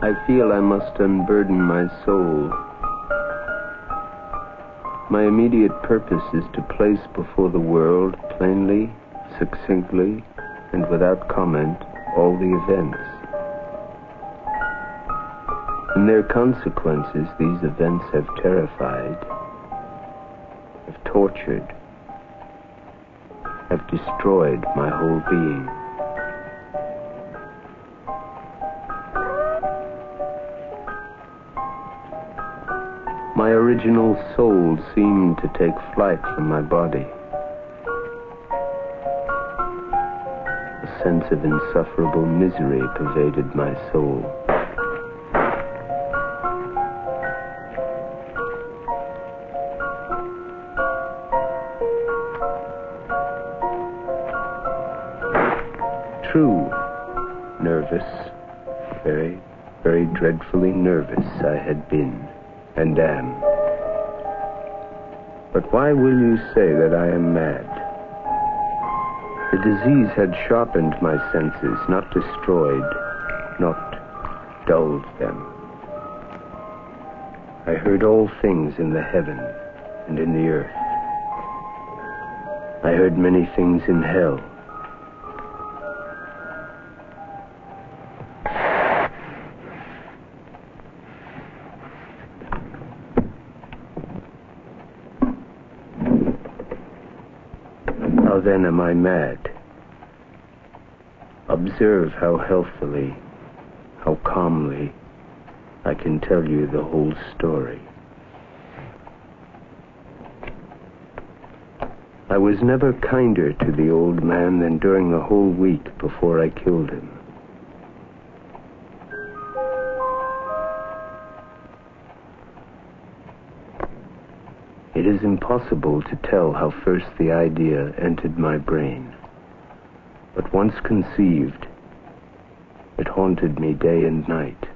I feel I must unburden my soul. My immediate purpose is to place before the world, plainly, succinctly, and without comment, all the events. In their consequences, these events have terrified, have tortured, have destroyed my whole being. My original soul seemed to take flight from my body. A sense of insufferable misery pervaded my soul. True, nervous, very, very dreadfully nervous I had been. And am. But why will you say that I am mad? The disease had sharpened my senses, not destroyed, not dulled them. I heard all things in the heaven and in the earth. I heard many things in hell. How then am I mad? Observe how healthily, how calmly I can tell you the whole story. I was never kinder to the old man than during the whole week before I killed him. It is impossible to tell how first the idea entered my brain. But once conceived, it haunted me day and night.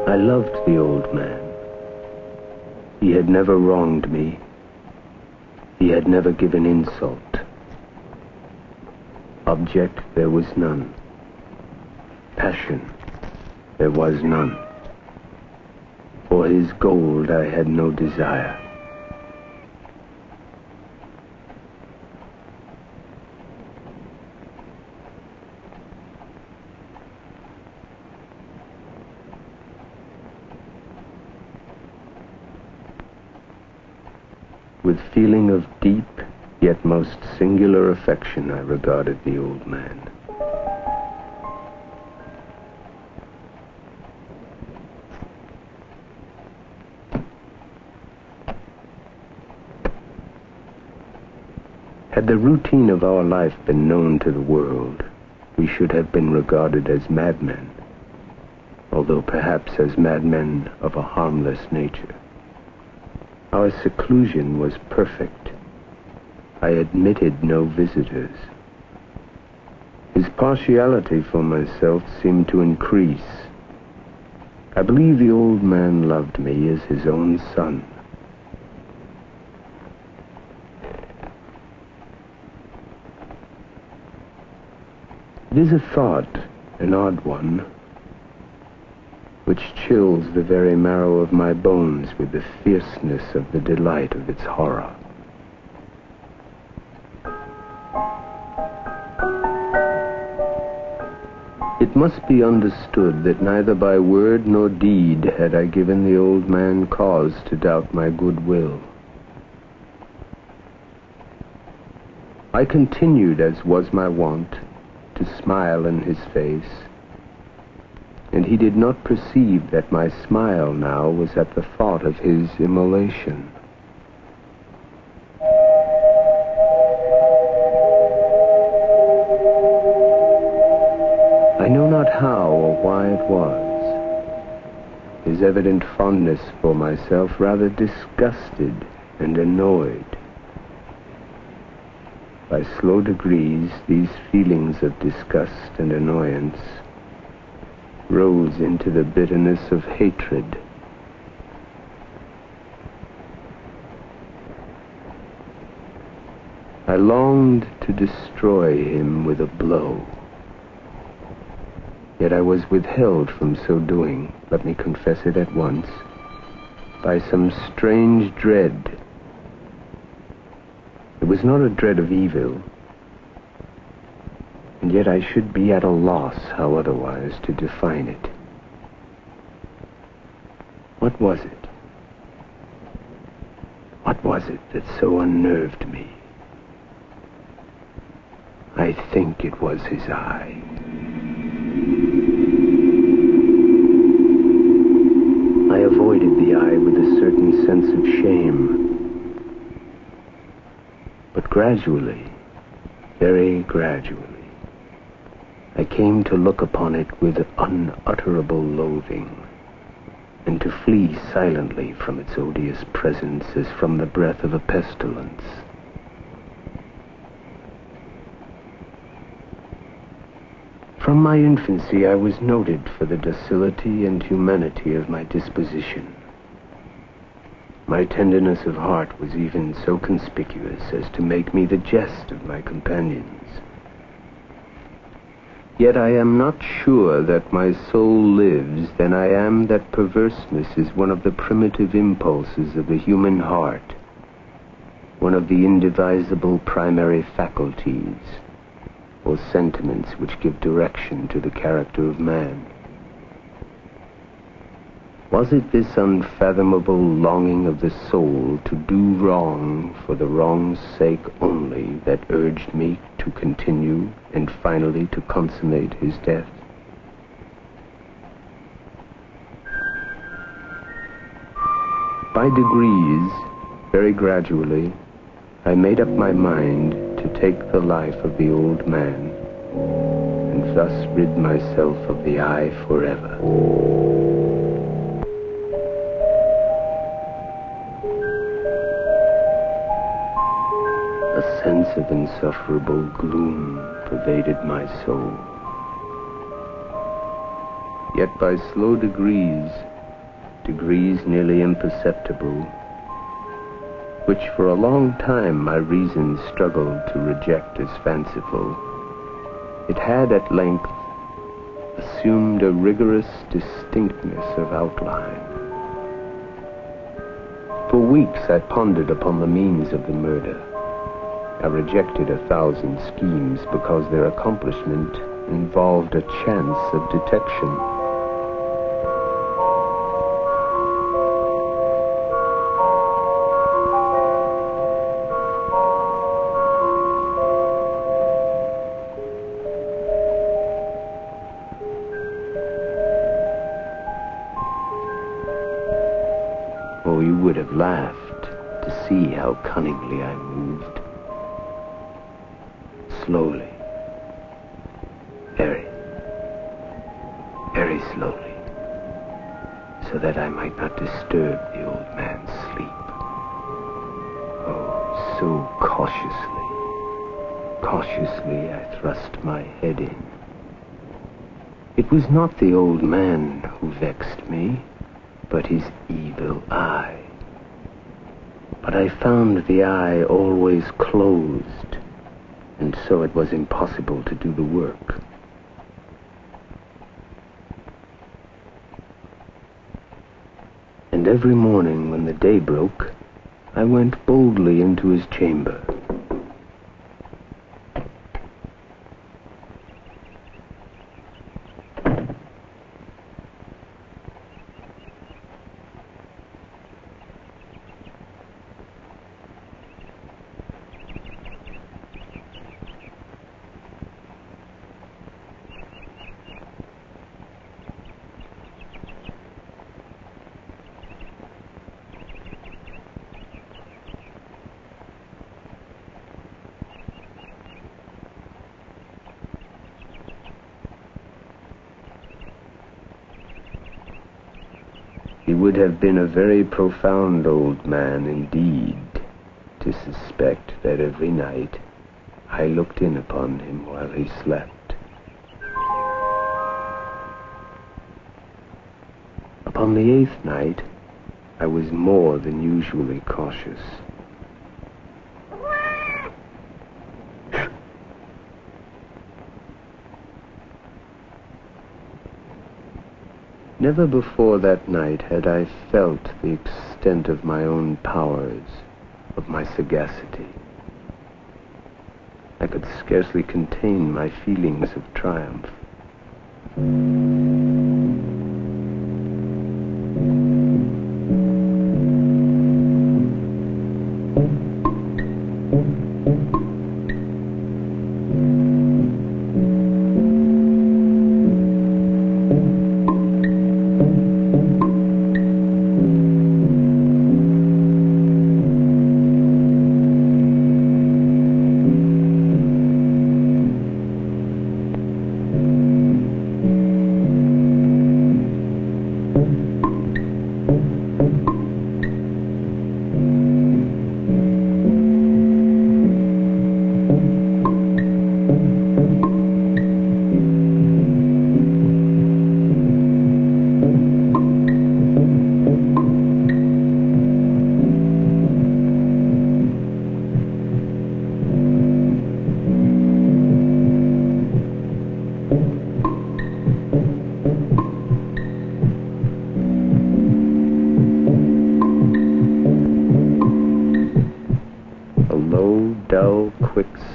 I loved the old man. He had never wronged me. He had never given insult. Object there was none. Passion there was none. For his gold I had no desire. With feeling of deep, yet most singular affection, I regarded the old man. Had the routine of our life been known to the world, we should have been regarded as madmen, although perhaps as madmen of a harmless nature. Our seclusion was perfect. I admitted no visitors. His partiality for myself seemed to increase. I believe the old man loved me as his own son. It is a thought, an odd one, which chills the very marrow of my bones with the fierceness of the delight of its horror. It must be understood that neither by word nor deed had I given the old man cause to doubt my good will. I continued, as was my wont, to smile in his face, and he did not perceive that my smile now was at the thought of his immolation. why it was. His evident fondness for myself rather disgusted and annoyed. By slow degrees, these feelings of disgust and annoyance rose into the bitterness of hatred. I longed to destroy him with a blow. Yet I was withheld from so doing, let me confess it at once, by some strange dread. It was not a dread of evil, and yet I should be at a loss how otherwise to define it. What was it? What was it that so unnerved me? I think it was his eye. I avoided the eye with a certain sense of shame. But gradually, very gradually, I came to look upon it with unutterable loathing, and to flee silently from its odious presence as from the breath of a pestilence. From my infancy, I was noted for the docility and humanity of my disposition. My tenderness of heart was even so conspicuous as to make me the jest of my companions. Yet I am not sure that my soul lives than I am that perverseness is one of the primitive impulses of the human heart, one of the indivisible primary faculties, or sentiments which give direction to the character of man. Was it this unfathomable longing of the soul to do wrong for the wrong's sake only that urged me to continue and finally to consummate his death? By degrees, very gradually, I made up my mind to take the life of the old man, and thus rid myself of the eye forever. A sense of insufferable gloom pervaded my soul. Yet by slow degrees nearly imperceptible, which for a long time my reason struggled to reject as fanciful, it had at length assumed a rigorous distinctness of outline. For weeks I pondered upon the means of the murder. I rejected 1,000 schemes because their accomplishment involved a chance of detection. Oh, you would have laughed to see how cunningly I moved. Slowly. Very, very slowly. So that I might not disturb the old man's sleep. Oh, so cautiously I thrust my head in. It was not the old man who vexed me, but his evil eye. But I found the eye always closed, and so it was impossible to do the work. And every morning when the day broke, I went boldly into his chamber. He would have been a very profound old man indeed to suspect that every night I looked in upon him while he slept. Upon the 8th night, I was more than usually cautious. Never before that night had I felt the extent of my own powers, of my sagacity. I could scarcely contain my feelings of triumph.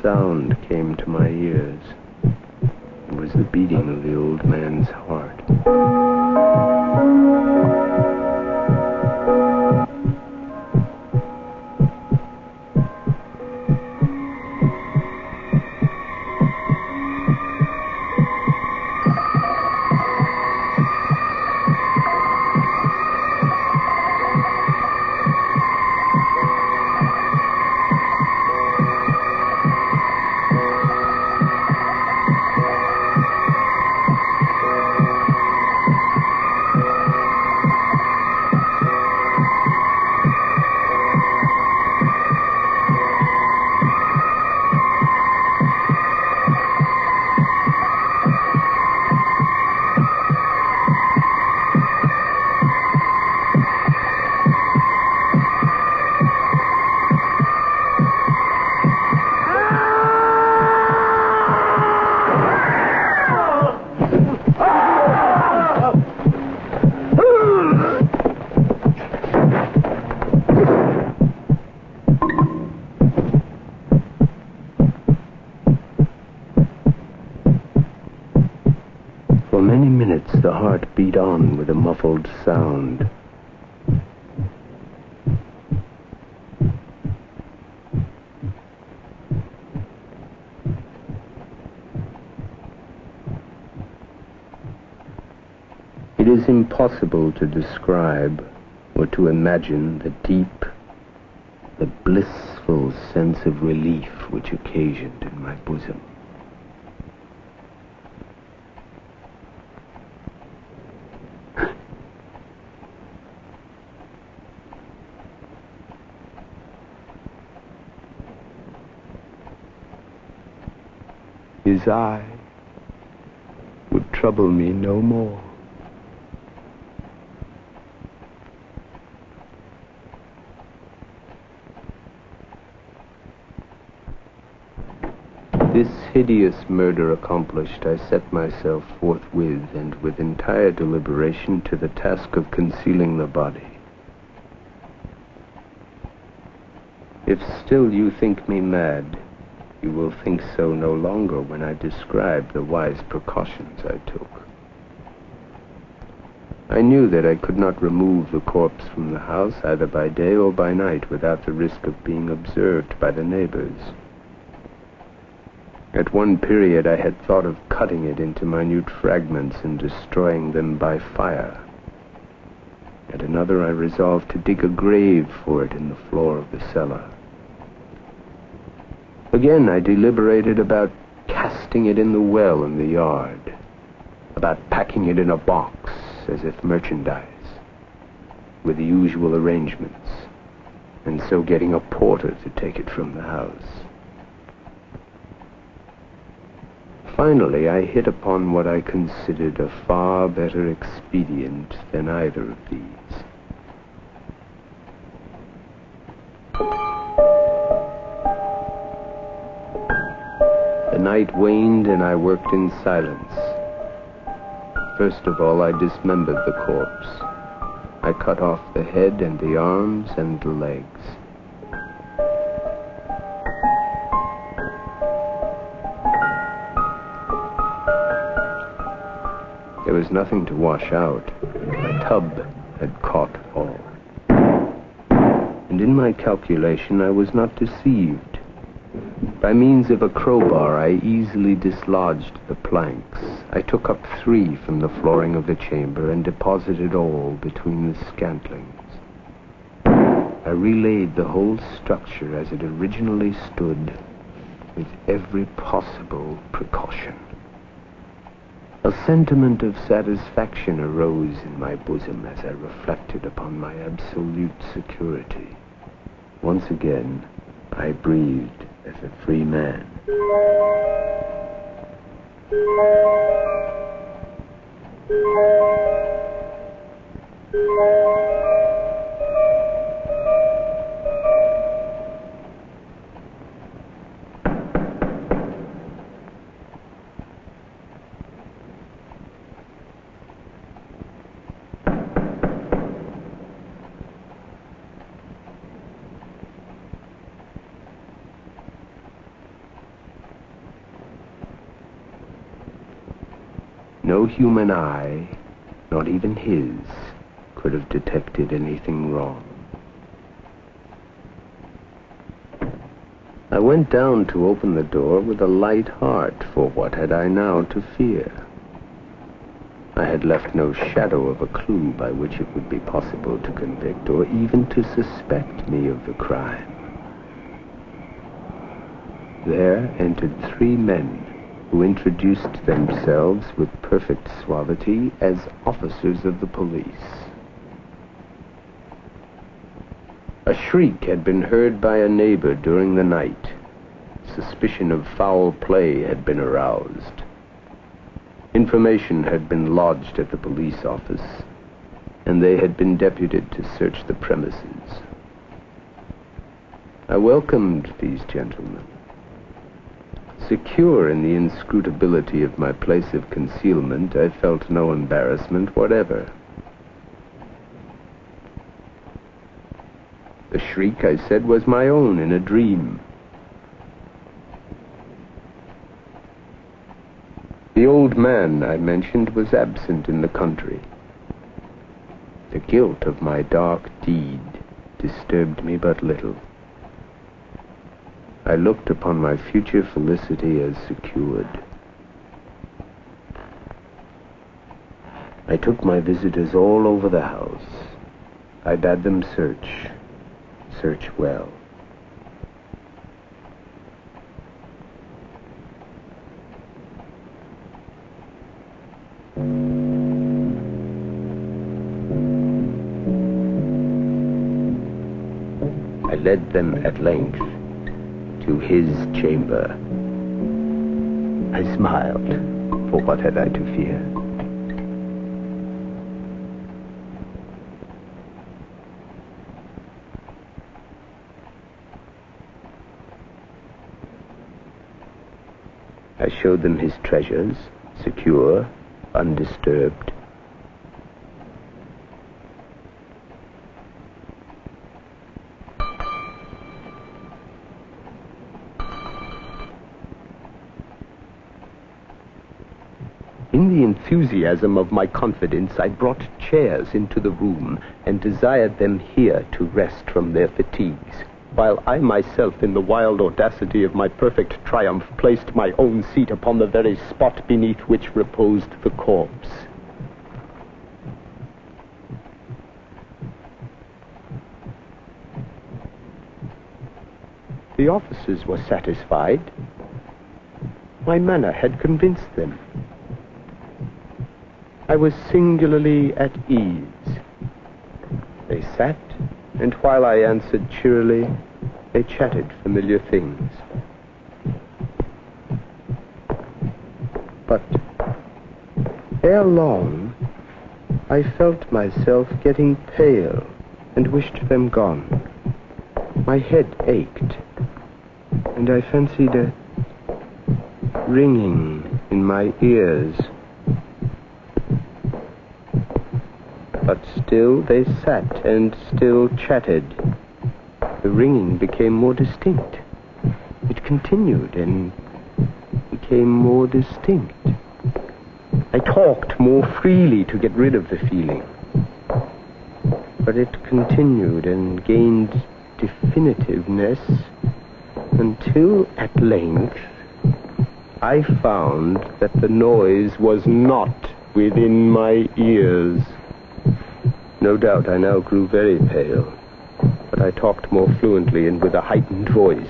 Sound came to my ears. It was the beating of the old man's heart. For many minutes the heart beat on with a muffled sound. It is impossible to describe or to imagine the deep, the blissful sense of relief which occasioned in my bosom. His eye would trouble me no more. This hideous murder accomplished, I set myself forthwith and with entire deliberation to the task of concealing the body. If still you think me mad, you will think so no longer when I describe the wise precautions I took. I knew that I could not remove the corpse from the house either by day or by night without the risk of being observed by the neighbors. At one period I had thought of cutting it into minute fragments and destroying them by fire. At another I resolved to dig a grave for it in the floor of the cellar. Again, I deliberated about casting it in the well in the yard, about packing it in a box as if merchandise. with the usual arrangements, and so getting a porter to take it from the house. Finally, I hit upon what I considered a far better expedient than either of these. The night waned and I worked in silence. First of all, I dismembered the corpse. I cut off the head and the arms and the legs. There was nothing to wash out. A tub had caught all. And in my calculation, I was not deceived. By means of a crowbar, I easily dislodged the planks. I took up 3 from the flooring of the chamber and deposited all between the scantlings. I relaid the whole structure as it originally stood, with every possible precaution. A sentiment of satisfaction arose in my bosom as I reflected upon my absolute security. Once again, I breathed as a free man. No human eye, not even his, could have detected anything wrong. I went down to open the door with a light heart, for what had I now to fear? I had left no shadow of a clue by which it would be possible to convict or even to suspect me of the crime. There entered 3 men, who introduced themselves with perfect suavity as officers of the police. A shriek had been heard by a neighbor during the night. Suspicion of foul play had been aroused. Information had been lodged at the police office, and they had been deputed to search the premises. I welcomed these gentlemen. Secure in the inscrutability of my place of concealment, I felt no embarrassment whatever. The shriek, I said, was my own in a dream. The old man, I mentioned, was absent in the country. The guilt of my dark deed disturbed me but little. I looked upon my future felicity as secured. I took my visitors all over the house. I bade them search well. I led them at length to his chamber. I smiled, for what had I to fear? I showed them his treasures, secure, undisturbed. In the enthusiasm of my confidence, I brought chairs into the room and desired them here to rest from their fatigues, while I myself, in the wild audacity of my perfect triumph, placed my own seat upon the very spot beneath which reposed the corpse. The officers were satisfied. My manner had convinced them. I was singularly at ease. They sat, and while I answered cheerily, they chatted familiar things. But ere long, I felt myself getting pale and wished them gone. My head ached, and I fancied a ringing in my ears. But still they sat and still chatted. The ringing became more distinct. It continued and became more distinct. I talked more freely to get rid of the feeling. But it continued and gained definitiveness until at length I found that the noise was not within my ears. No doubt I now grew very pale, but I talked more fluently and with a heightened voice.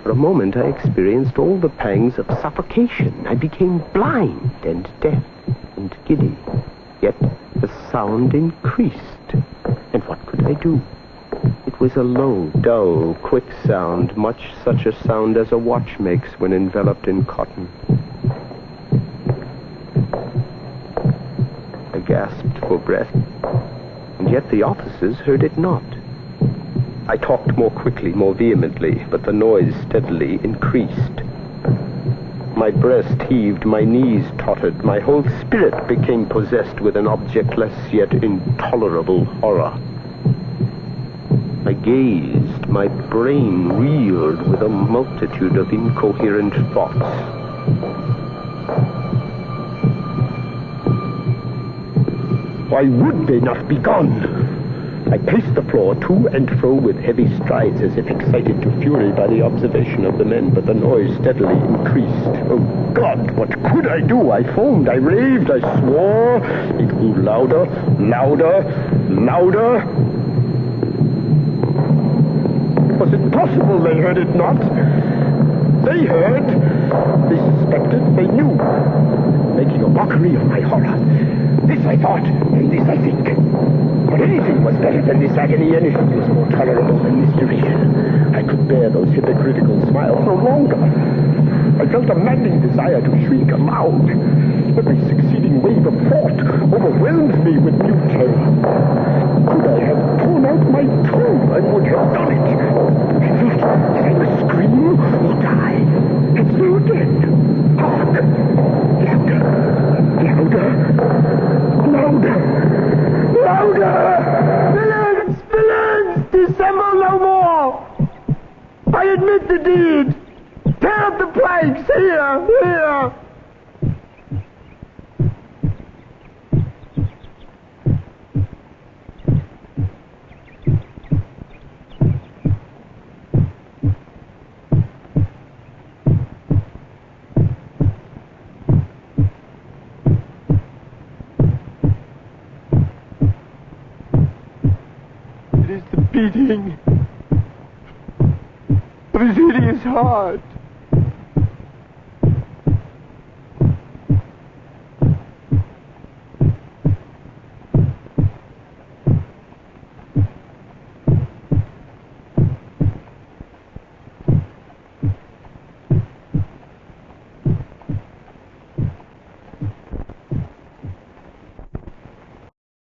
For a moment I experienced all the pangs of suffocation. I became blind and deaf and giddy. Yet the sound increased. And what could I do? It was a low, dull, quick sound, much such a sound as a watch makes when enveloped in cotton. I gasped for breath, and yet the officers heard it not. I talked more quickly, more vehemently, but the noise steadily increased. My breast heaved, my knees tottered, my whole spirit became possessed with an objectless yet intolerable horror. I gazed, my brain reeled with a multitude of incoherent thoughts. Why would they not be gone? I paced the floor to and fro with heavy strides, as if excited to fury by the observation of the men, but the noise steadily increased. Oh, God, what could I do? I foamed, I raved, I swore. It grew louder, louder, louder. Was it possible they heard it not? They heard, they suspected, they knew, making a mockery of my horror. This I thought, and this I think. But anything was better than this agony, anything was more tolerable than this derision. I could bear those hypocritical smiles no longer. I felt a maddening desire to shriek aloud. Every succeeding wave of thought overwhelmed me with new terror. Could I have torn out my tongue, I would have done it. I felt that I must scream or die. And so dead. Hark! Louder! Louder! Louder! Louder! Villains! Villains! Dissemble no more! I admit the deed! Tear up the planks! Here! Here! It is the beating of his hideous heart.